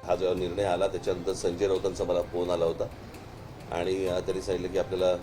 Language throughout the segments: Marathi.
हा जेव्हा निर्णय आला त्याच्यानंतर संजय राऊतांचा मला फोन आला होता आणि त्यांनी सांगितलं की आपल्याला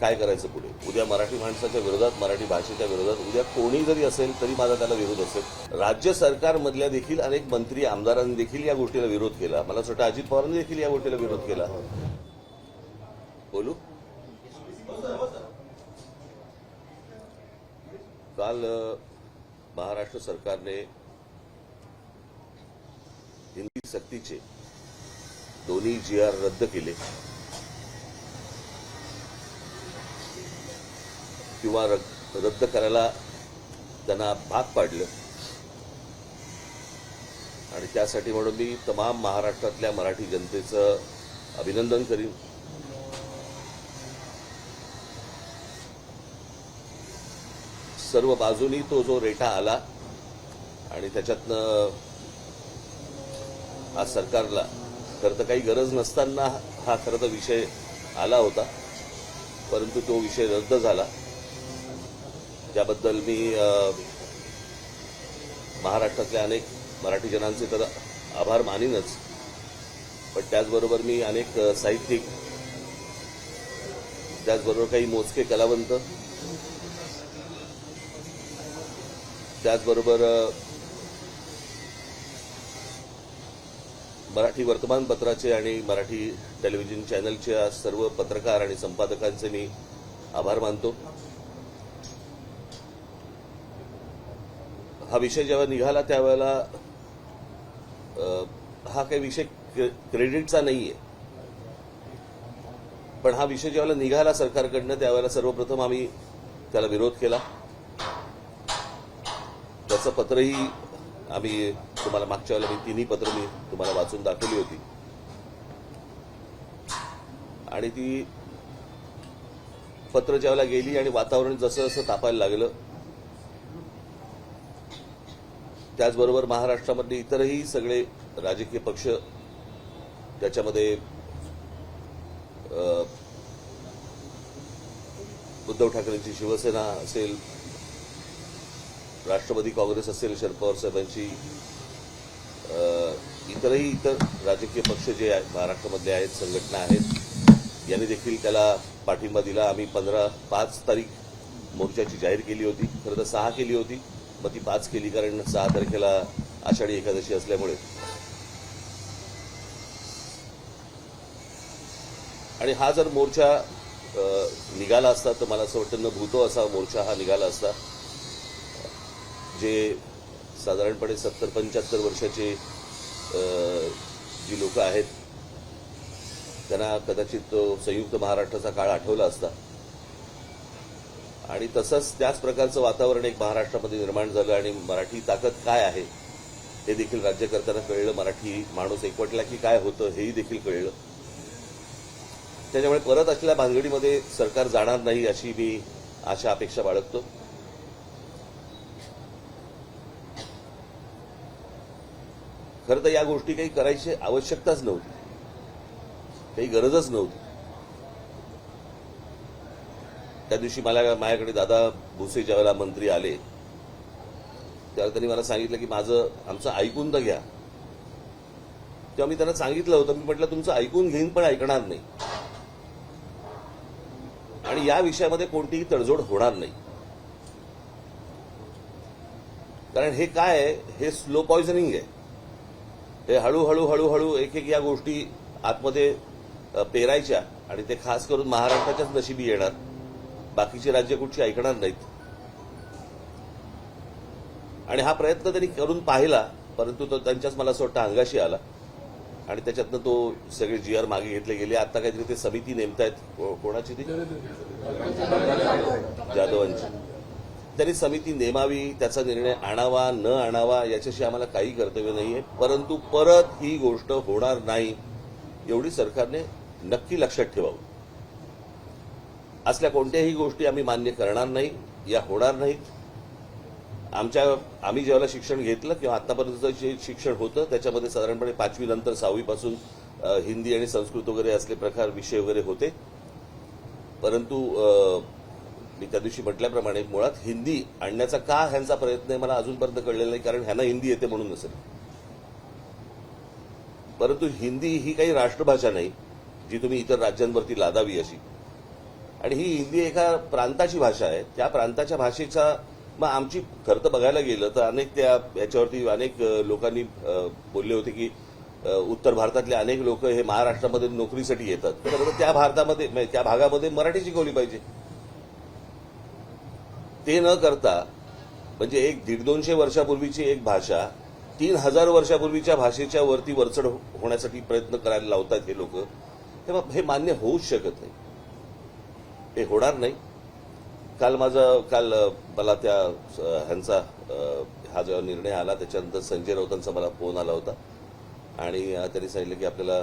काय करायचं पुढे. उद्या मराठी माणसाच्या विरोधात, मराठी भाषेच्या विरोधात उद्या कोणी जरी असेल तरी माझा त्याला विरोध असेल. राज्य सरकारमधल्या देखील अनेक मंत्री आमदारांनी देखील या गोष्टीला विरोध केला. मला असं वाटतं अजित पवारांनी देखील या गोष्टीला विरोध केला. बोलू काल महाराष्ट्र सरकारने हिंदी सक्तीचे दोन्ही GR रद्द केले किंवा रद्द करायला त्यांना भाग पाडलं आणि त्यासाठी म्हणून मी तमाम महाराष्ट्रातल्या मराठी जनतेचं अभिनंदन करीन. सर्व बाजूनी तो जो रेटा आला आणि त्याच्यातनं आज सरकारला खरं तर काही गरज नसताना हा खरं तर विषय आला होता, परंतु तो विषय रद्द झाला. त्याबद्दल मी महाराष्ट्रातल्या अनेक मराठी जनांचे तर आभार मानीनच, पण त्याचबरोबर मी अनेक साहित्यिक, त्याचबरोबर काही मोजके कलावंत, त्याचबरोबर मराठी वर्तमानपत्राचे आणि मराठी टेलिव्हिजन चॅनलच्या सर्व पत्रकार आणि संपादकांचे मी आभार मानतो. हा विषय जेव्हा निघाला त्यावेळेला हा काही विषय क्रेडिटचा नाहीये, पण हा विषय ज्यावेळेला निघाला सरकारकडनं त्यावेळेला सर्वप्रथम आम्ही त्याला विरोध केला. त्याचं पत्रही आम्ही तुम्हाला मागच्या वेळेला मी तिन्ही पत्र मी तुम्हाला वाचून दाखवली होती आणि ती पत्र ज्यावेळेला गेली आणि वातावरण जसं जसं तापायला लागलं, त्याचबरोबर महाराष्ट्रामधले इतरही सगळे राजकीय पक्ष त्याच्यामध्ये उद्धव ठाकरेंची शिवसेना असेल, राष्ट्रवादी काँग्रेस असेल, शरद पवार साहेबांची, इतर राजकीय पक्ष जे महाराष्ट्रामधले आहेत, संघटना आहेत, यांनी देखील त्याला पाठिंबा दिला. आम्ही 5 तारीख मोर्चाची जाहीर केली होती. खरं तर 6 केली होती, मग ती 5 केली कारण 6 तारखेला आषाढी एकादशी असल्यामुळे. आणि हा जर मोर्चा निघाला असता तर मला असं वाटतं न भूतो असा मोर्चा हा निघाला असता. जे साधारणपणे 70-75 वर्षाचे जी लोक आहेत त्यांना कदाचित तो संयुक्त महाराष्ट्राचा काळ आठवला असता आणि तसंच त्याच प्रकारचं वातावरण एक महाराष्ट्रामध्ये निर्माण झालं आणि मराठी ताकद काय आहे हे देखील राज्यकर्त्यांना कळलं. मराठी माणूस एकवटला की काय होतं हेही देखील कळलं. त्याच्यामुळे परत असलेल्या भानगडीमध्ये सरकार जाणार नाही अशी मी आशा अपेक्षा बाळगतो. खरं तर या गोष्टी काही करायची आवश्यकताच नव्हती, काही गरजच नव्हती. त्या दिवशी माझ्याकडे दादा भुसे ज्यावेळेला मंत्री आले त्यावेळेला त्यांनी मला सांगितलं की आमचं ऐकून तर घ्या. तेव्हा मी त्यांना सांगितलं होतं, मी म्हटलं तुमचं ऐकून घेईन पण ऐकणार नाही आणि या विषयामध्ये कोणतीही तडजोड होणार नाही. कारण हे काय आहे, हे स्लो पॉइझनिंग आहे. हे हळूहळू एक या गोष्टी आतमध्ये पेरायच्या आणि ते खास करून महाराष्ट्राच्याच नशिबी येणार, बाकीची राज्य कुठची ऐकणार नाहीत. आणि हा प्रयत्न त्यांनी करून पाहिला, परंतु तो त्यांच्याच मला असं वाटतं अंगाशी आला आणि त्याच्यातनं तो सगळे GR मागे घेतले गेले. आता काहीतरी ते समिती नेमतायत, कोणाची ती जाधवांची. त्यांनी समिती नेमावी, त्याचा निर्णय आणावा न आणावा याच्याशी आम्हाला काही कर्तव्य नाहीये, परंतु परत ही गोष्ट होणार नाही एवढी सरकारने नक्की लक्षात ठेवावं. असल्या कोणत्याही गोष्टी आम्ही मान्य करणार नाही, या होणार नाहीत. आम्ही जेव्हा शिक्षण घेतलं किंवा आतापर्यंत जे शिक्षण होतं त्याच्यामध्ये साधारणपणे 5वी नंतर 6वी पासून हिंदी आणि संस्कृत वगैरे असले प्रकार विषय वगैरे होते. परंतु मी त्या दिवशी म्हटल्याप्रमाणे मुळात हिंदी आणण्याचा का ह्यांचा प्रयत्न आहे मला अजूनपर्यंत कळलेला नाही, कारण ह्यांना हिंदी येते म्हणून नसेल. परंतु हिंदी ही काही राष्ट्रभाषा नाही जी तुम्ही इतर राज्यांवरती लादावी अशी. आणि ही हिंदी एका प्रांताची भाषा आहे. त्या प्रांताच्या भाषेचा मग आमची खरं तर बघायला गेलं तर अनेक याच्यावरती अनेक लोकांनी बोलले होते की उत्तर भारतातले अनेक लोक हे महाराष्ट्रामध्ये नोकरीसाठी येतात. तर त्या भारतामध्ये त्या भागामध्ये मराठी शिकवली पाहिजे. ते न करता म्हणजे एक 150-200 वर्षापूर्वीची एक भाषा 3000 वर्षापूर्वीच्या भाषेच्या वरती वरचढ होण्यासाठी प्रयत्न करायला लावतात हे लोक. तेव्हा हे मान्य होऊच शकत नाही, हे होणार नाही. काल मला त्या ह्यांचा हा जेव्हा निर्णय आला त्याच्यानंतर संजय राऊतांचा मला फोन आला होता आणि त्यांनी सांगितलं की आपल्याला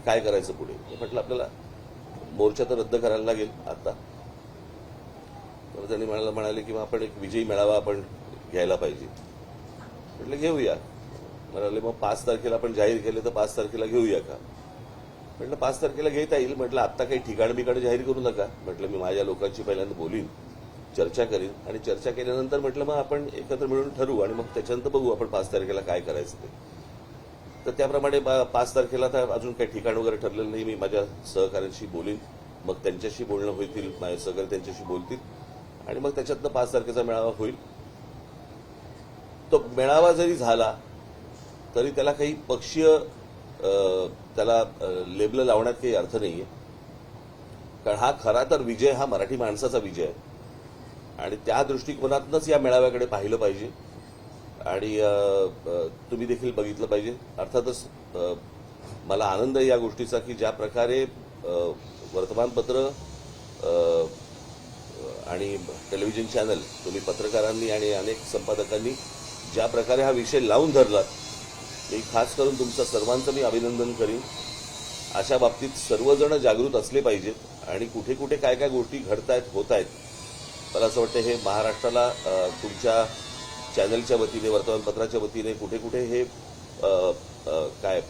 काय करायचं पुढे. म्हटलं आपल्याला मोर्चा तर रद्द करायला लागेल आता. तर त्यांनी म्हणाले की आपण एक विजयी मेळावा आपण घ्यायला पाहिजे. म्हटलं घेऊया. म्हणाले मग 5 तारखेला आपण जाहीर केले तर 5 तारखेला घेऊया का. म्हटलं 5 तारखेला घेता येईल. म्हटलं आत्ता काही ठिकाण जाहीर करू नका. म्हटलं मी माझ्या लोकांशी पहिल्यांदा बोलीन, चर्चा करीन आणि चर्चा केल्यानंतर म्हटलं मग आपण एकत्र मिळून ठरवू आणि मग त्याच्यानंतर बघू आपण 5 तारखेला काय करायचं ते. तर त्याप्रमाणे 5 तारखेला तर अजून काही ठिकाण वगैरे ठरलेलं नाही. मी माझ्या सहकाऱ्यांशी बोलीन, मग त्यांच्याशी बोलणं होईल, माझे सहकारी त्यांच्याशी बोलतील आणि मग त्याच्यातनं 5 तारखेचा मेळावा होईल. तो मेळावा जरी झाला तरी त्याला काही पक्षीय त्याला लेबल लावण्यात काही अर्थ नाहीये. कारण हा खरा तर विजय हा मराठी माणसाचा विजय आहे आणि त्या दृष्टिकोनातूनच या मेळाव्याकडे पाहिलं पाहिजे आणि तुम्ही देखील बघितलं पाहिजे. अर्थातच मला आनंद आहे या गोष्टीचा की ज्या प्रकारे वर्तमानपत्र आणि टेलिव्हिजन चॅनल तुम्ही पत्रकारांनी आणि अनेक संपादकांनी ज्या प्रकारे हा विषय लावून धरला, मी खास करून तुमचं सर्वांचं मी अभिनंदन करीन. अशा बाबतीत सर्वजण जागृत असले पाहिजेत आणि कुठे कुठे काय काय गोष्टी घडतायत होत आहेत. मला असं वाटतं हे महाराष्ट्राला तुमच्या चॅनलच्या वतीने वर्तमानपत्राच्या वतीने कुठे कुठे हे काय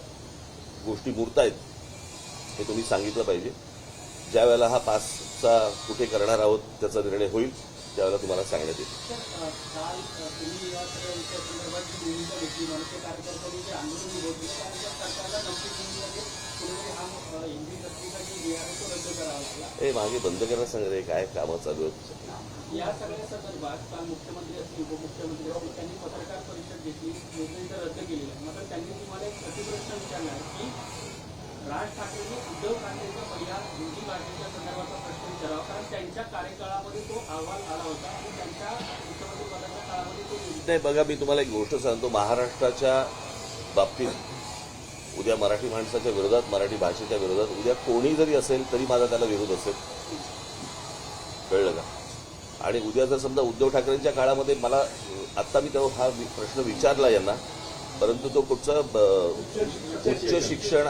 गोष्टी मुरतायत हे तुम्ही सांगितलं पाहिजे. ज्या वेळेला हा 5चा कुठे करणार आहोत त्याचा निर्णय होईल त्यावेळेला तुम्हाला सांगण्यात येईल. काल तुम्ही या सगळ्या विषयासंदर्भात जी भूमिका घेतली, मनसे कार्यकर्त्यांनी जे आंदोलन उभवले कारण सरकारला नक्की कुठेतरी हा हिंदी सक्तीचा जी जी आहे तो रद्द करावा लागला. हे मागे बंद करायला सांग रे, काय कामं चालू आहेत. या सगळ्या संदर्भात काल मुख्यमंत्री असतील, उपमुख्यमंत्री असतील, त्यांनी पत्रकार परिषद घेतली, योजने तर रद्द केलेली आहे. मात्र त्यांनी तुम्हाला एक प्रतिप्रश्न विचारला की राज ठाकरेंनी उद्धव ठाकरेंचा पहिला हिंदी भाषेच्या संदर्भाचा प्रश्न विचारावा कारण त्यांच्या कार्यकाळामध्ये तो अहवाल आला होता आणि त्यांच्या मुख्यमंत्री पदाच्या काळामध्ये तो नाही. बघा मी तुम्हाला एक गोष्ट सांगतो, महाराष्ट्राच्या बाबतीत उद्या मराठी माणसाच्या विरोधात, मराठी भाषेच्या विरोधात उद्या कोणी जरी असेल तरी माझा त्याला विरोध असेल, कळलं का. आणि उद्या जर समजा उद्धव ठाकरेंच्या काळामध्ये मला आत्ता मी तो हा प्रश्न विचारला यांना, परंतु तो कुठचं उच्च शिक्षण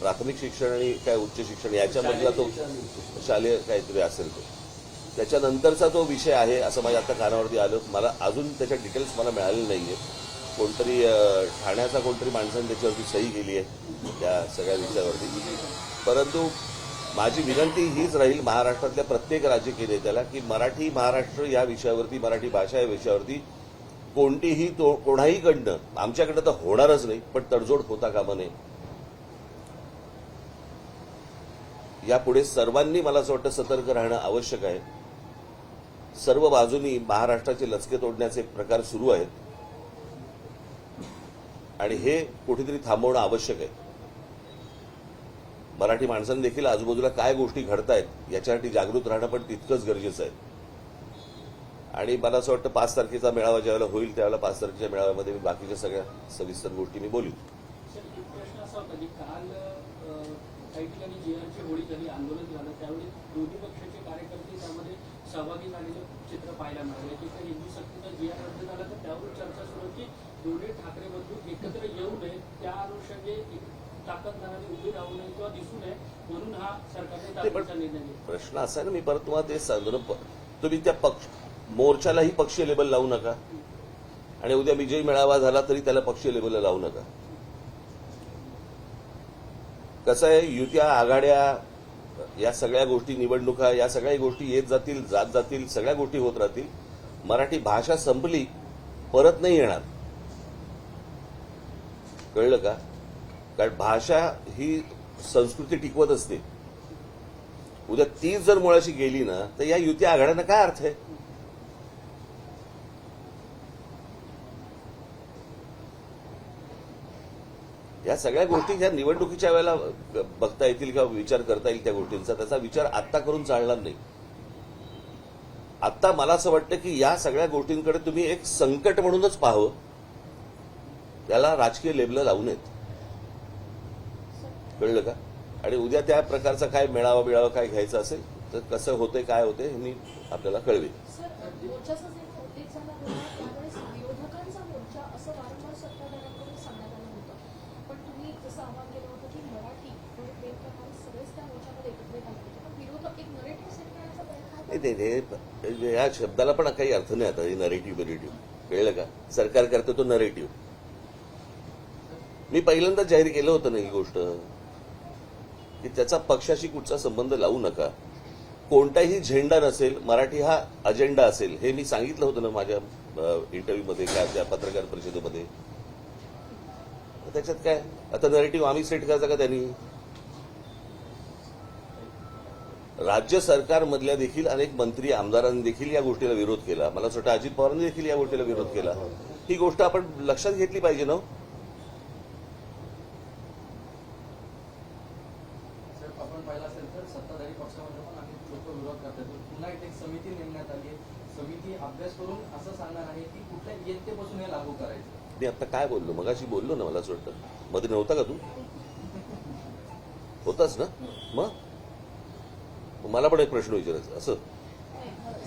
प्राथमिक शिक्षण आणि काय उच्च शिक्षण याच्यामधला तो शालेय काहीतरी असेल तो त्याच्यानंतरचा तो विषय आहे असं माझ्या आता कानावरती आलं. मला अजून त्याच्या डिटेल्स मला मिळालेले नाहीये. कोणतरी ठाण्याचा कोणतरी माणसाने त्याच्यावरती सही केली आहे त्या सगळ्या विषयावरती. परंतु माझी विनंती हीच राहील महाराष्ट्रातल्या प्रत्येक राजकीय नेत्याला की मराठी महाराष्ट्र या विषयावरती, मराठी भाषा या विषयावरती कोणतीही कोणाहीकडनं, आमच्याकडनं तर होणारच नाही, पण तडजोड होता कामा नये. यापुढे सर्वांनी मला असं वाटतं सतर्क राहणं आवश्यक आहे. सर्व बाजूनी महाराष्ट्राचे लचके तोडण्याचे प्रकार सुरू आहेत आणि हे कुठेतरी थांबवणं आवश्यक आहे. मराठी माणसांनी देखील आजूबाजूला काय गोष्टी घडतायत याच्यासाठी जागृत राहणं पण तितकंच गरजेचं आहे. आणि मला असं वाटतं 5 तारखेचा मेळावा ज्यावेळेला होईल त्यावेळेला 5 तारखेच्या मेळाव्यामध्ये मी बाकीच्या सगळ्या सविस्तर गोष्टी मी बोलीन. प्रश्न असा होता की काल काही ठिकाणी जीआरची होळी झाली, आंदोलन झालं, त्यावेळी दोन्ही पक्षाचे कार्यकर्ते त्यामध्ये सहभागी झालेलं चित्र पाहायला मिळालं. की हिंदी सक्तीचा जीआर रद्द झाला तर त्यावर चर्चा सुरू होती दोन्ही ठाकरे बंधू एकत्र येऊ नये, त्या अनुषंगाने ताकददाराने उभी राहू नये किंवा दिसू नये म्हणून हा सरकारने तातडीचा निर्णय घेतला. प्रश्न असा आहे ना, मी परत तुम्हाला तेच सांगतो, तुम्ही त्या मोर्चालाही पक्षीय लेबल लावू नका आणि उद्या विजयी मेळावा झाला तरी त्याला पक्षीय लेबल लावू नका. कसं आहे, युत्या, आघाड्या, या सगळ्या गोष्टी, निवडणुका, या सगळ्या गोष्टी येत जातील, जात जातील, सगळ्या गोष्टी होत राहतील. मराठी भाषा संपली, परत नाही येणार. कळलं का? कारण भाषा ही संस्कृती टिकवत असते. उद्या तीच जर मुळाशी गेली ना तर या युती आघाड्यांना काय अर्थ आहे? या सगळ्या गोष्टी ह्या निवडणुकीच्या वेळेला बघता येतील किंवा विचार करता येईल त्या गोष्टींचा. त्याचा विचार आत्ता करून चालणार नाही. आत्ता मला असं वाटतं की या सगळ्या गोष्टींकडे तुम्ही एक संकट म्हणूनच पाहावं, त्याला राजकीय लेबल लावू नयेत. कळलं का? आणि उद्या त्या प्रकारचा काय मेळावा काय घ्यायचं असेल तर कसं होतंय काय होतंय हे मी आपल्याला कळवेन. मोर्चाचा जे उद्देश झाला होता त्यावेळेस विरोधकांचा मोर्चा असं वारंवार सत्ताधाऱ्यांकडून सांगण्यात आलं होतं. पण तुम्ही जसं आवाहन केलं होतं की मराठी म्हणजे प्रेम करणारे सगळेच त्या मोर्चामध्ये एकत्रित आले होते. पण विरोधक एक नरेटिव्ह सेट करण्याचा प्रयत्न नाही, या शब्दाला पण काही अर्थ नाही आता. नरेटिव्ह. कळलं का? सरकार करतं तो नरेटिव्ह. मी पहिल्यांदा जाहीर केलं होतं ना ही गोष्ट की त्याचा पक्षाशी कुठचा संबंध लावू नका. कोणताही झेंडा नसेल, मराठी हा अजेंडा असेल, हे मी सांगितलं होतं ना माझ्या इंटरव्ह्यूमध्ये का त्या पत्रकार परिषदेमध्ये. त्याच्यात काय आता नरेटिव्ह आम्ही सेट करायचा का त्यांनी? राज्य सरकारमधल्या देखील अनेक मंत्री आमदारांनी देखील या गोष्टीला विरोध केला. मला असं वाटतं अजित पवारांनी देखील या गोष्टीला विरोध केला. ही गोष्ट आपण लक्षात घेतली पाहिजे ना. आपण पाहिलं असेल तर सत्ताधारी पक्षामध्ये पण अनेक लोक विरोध करतात. पुन्हा एक समिती नेमण्यात आली आहे. समिती अभ्यास करून असं सांगणार आहे की कुठल्या इयत्तेपासून हे लागू करायचं. मी आता काय बोललो? मगाशी बोललो ना. मला असं वाटतं मध्ये नव्हता का तू? होताच ना. मग मला पण एक प्रश्न विचारायचा असं.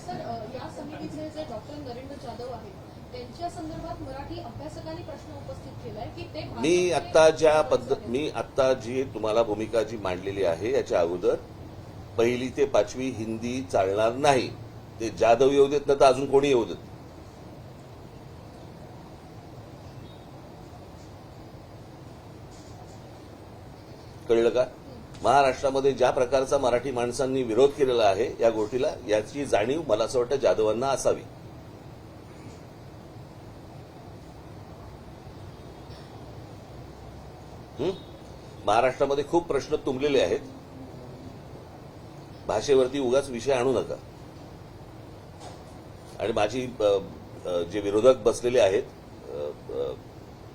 सर, या समितीचे जे डॉक्टर नरेंद्र जाधव आहेत त्यांच्या संदर्भात मराठी अभ्यासकांनी प्रश्न उपस्थित केलाय की ते मी आत्ता जी तुम्हाला भूमिका जी मांडलेली आहे याच्या अगोदर 1ली ते 5वी हिंदी चालणार नाही. ते जाधव येऊ देत ना तर अजून कोणी येऊ देत. कळलं का? महाराष्ट्रामध्ये ज्या प्रकारचा मराठी माणसांनी विरोध केलेला आहे या गोष्टीला, याची जाणीव मला असं वाटतं जाधवांना असावी. महाराष्ट्रामध्ये खूप प्रश्न तुंबलेले आहेत. भाषेवरती उगाच विषय आणू नका. आणि माझी जे विरोधक बसलेले आहेत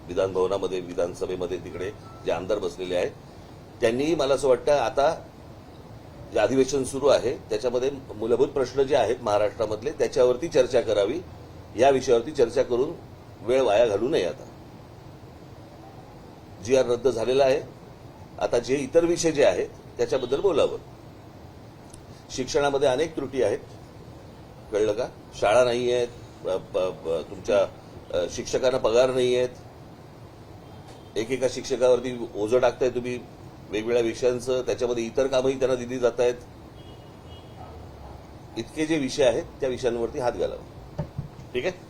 विधान भवनामध्ये, विधानसभेमध्ये, तिकडे जे आमदार बसलेले आहेत, त्यांनीही मला असं वाटतं आता जे अधिवेशन सुरू आहे त्याच्यामध्ये मूलभूत प्रश्न जे आहेत महाराष्ट्रामधले त्याच्यावरती चर्चा करावी. या विषयावरती चर्चा करून वेळ वाया घालू नये. आता GR रद्द झालेला आहे. आता जे इतर विषय जे आहेत त्याच्याबद्दल बोलावं. शिक्षणामध्ये अनेक त्रुटी आहेत. कळलं का? शाळा नाही आहेत, तुमच्या शिक्षकांना पगार नाही आहेत, एकेका शिक्षकावरती ओझं टाकताय तुम्ही वेगवेगळ्या विषयांचं, त्याच्यामध्ये इतर कामंही त्यांना दिली जात आहेत. इतके जे विषय आहेत त्या विषयांवरती हात घालावा. ठीक आहे.